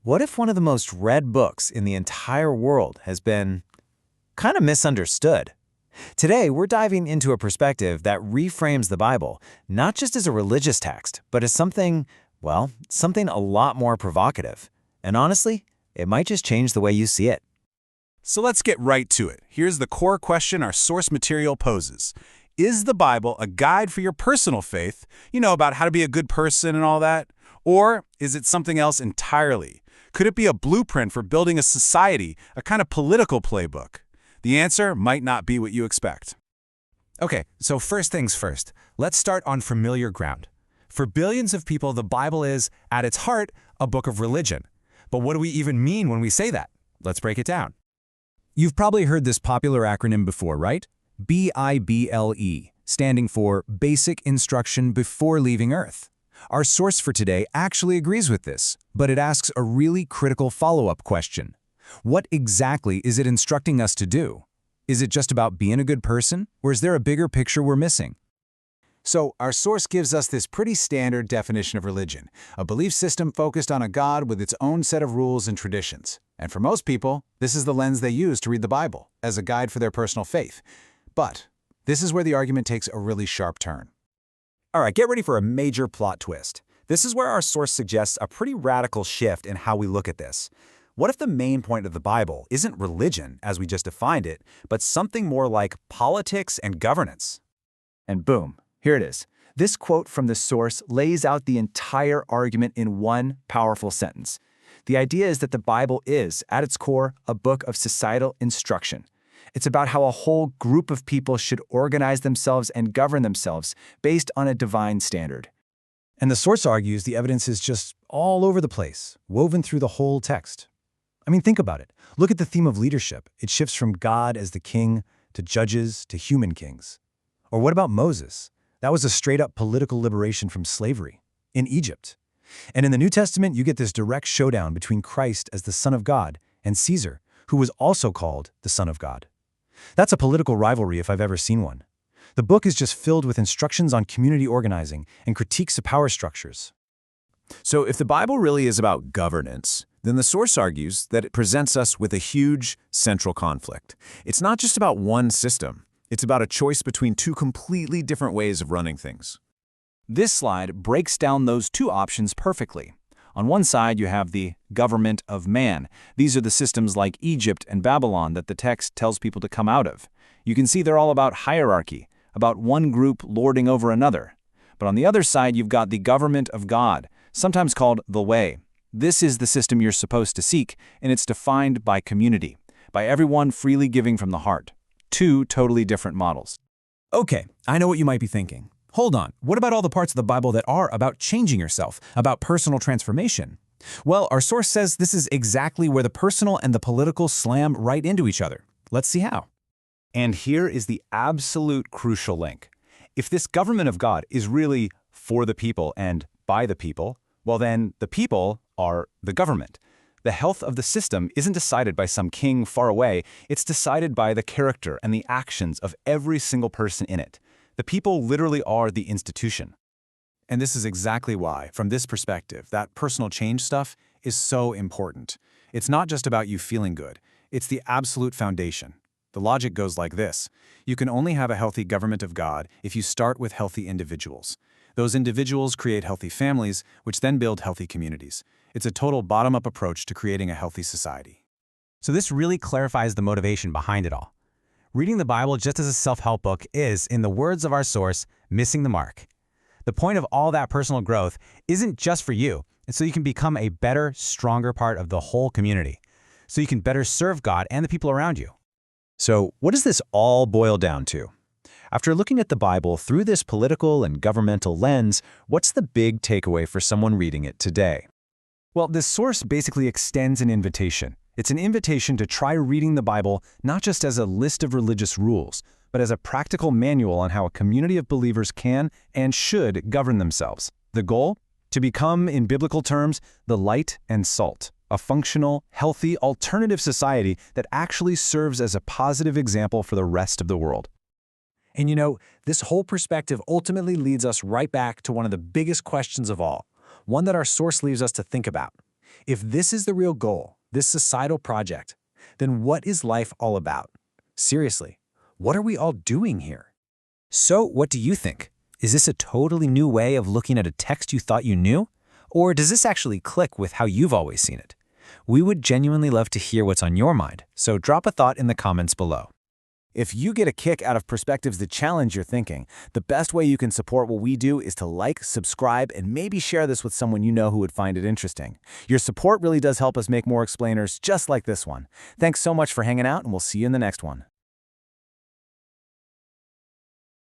What if one of the most read books in the entire world has been kind of misunderstood? Today, we're diving into a perspective that reframes the Bible, not just as a religious text, but as something, well, something a lot more provocative. And honestly, it might just change the way you see it. So let's get right to it. Here's the core question our source material poses. Is the Bible a guide for your personal faith, about how to be a good person and all that? Or is it something else entirely? Could it be a blueprint for building a society, a kind of political playbook? The answer might not be what you expect. Okay, so first things first, let's start on familiar ground. For billions of people, the Bible is, at its heart, a book of religion. But what do we even mean when we say that? Let's break it down. You've probably heard this popular acronym before, right? BIBLE, standing for Basic Instruction Before Leaving Earth. Our source for today actually agrees with this, but it asks a really critical follow-up question. What exactly is it instructing us to do? Is it just about being a good person, or is there a bigger picture we're missing? So, our source gives us this pretty standard definition of religion, a belief system focused on a God with its own set of rules and traditions. And for most people, this is the lens they use to read the Bible, as a guide for their personal faith. But this is where the argument takes a really sharp turn. All right, get ready for a major plot twist. This is where our source suggests a pretty radical shift in how we look at this. What if the main point of the Bible isn't religion, as we just defined it, but something more like politics and governance? And boom, here it is. This quote from the source lays out the entire argument in one powerful sentence. The idea is that the Bible is, at its core, a book of societal instruction. It's about how a whole group of people should organize themselves and govern themselves based on a divine standard. And the source argues the evidence is just all over the place, woven through the whole text. I mean, think about it. Look at the theme of leadership. It shifts from God as the king to judges to human kings. Or what about Moses? That was a straight-up political liberation from slavery in Egypt. And in the New Testament, you get this direct showdown between Christ as the Son of God and Caesar, who was also called the Son of God. That's a political rivalry if I've ever seen one. The book is just filled with instructions on community organizing and critiques of power structures. So if the Bible really is about governance, then the source argues that it presents us with a huge central conflict. It's not just about one system. It's about a choice between two completely different ways of running things. This slide breaks down those two options perfectly. On one side, you have the government of man. These are the systems like Egypt and Babylon that the text tells people to come out of. You can see they're all about hierarchy, about one group lording over another. But on the other side, you've got the government of God, sometimes called the way. This is the system you're supposed to seek, and it's defined by community, by everyone freely giving from the heart. Two totally different models. Okay, I know what you might be thinking. Hold on, what about all the parts of the Bible that are about changing yourself, about personal transformation? Well, our source says this is exactly where the personal and the political slam right into each other. Let's see how. And here is the absolute crucial link. If this government of God is really for the people and by the people, well then the people are the government. The health of the system isn't decided by some king far away, it's decided by the character and the actions of every single person in it. The people literally are the institution. And this is exactly why, from this perspective, that personal change stuff is so important. It's not just about you feeling good. It's the absolute foundation. The logic goes like this. You can only have a healthy government of God if you start with healthy individuals. Those individuals create healthy families, which then build healthy communities. It's a total bottom-up approach to creating a healthy society. So this really clarifies the motivation behind it all. Reading the Bible just as a self-help book is, in the words of our source, missing the mark. The point of all that personal growth isn't just for you, it's so you can become a better, stronger part of the whole community, so you can better serve God and the people around you. So, what does this all boil down to? After looking at the Bible through this political and governmental lens, what's the big takeaway for someone reading it today? Well, this source basically extends an invitation. It's an invitation to try reading the Bible not just as a list of religious rules, but as a practical manual on how a community of believers can and should govern themselves. The goal? To become, in biblical terms, the light and salt, a functional, healthy, alternative society that actually serves as a positive example for the rest of the world. And this whole perspective ultimately leads us right back to one of the biggest questions of all, one that our source leaves us to think about. If this is the real goal, this societal project, then what is life all about? Seriously, what are we all doing here? So, what do you think? Is this a totally new way of looking at a text you thought you knew? Or does this actually click with how you've always seen it? We would genuinely love to hear what's on your mind, so drop a thought in the comments below. If you get a kick out of perspectives that challenge your thinking, the best way you can support what we do is to like, subscribe, and maybe share this with someone you know who would find it interesting. Your support really does help us make more explainers just like this one. Thanks so much for hanging out, and we'll see you in the next one.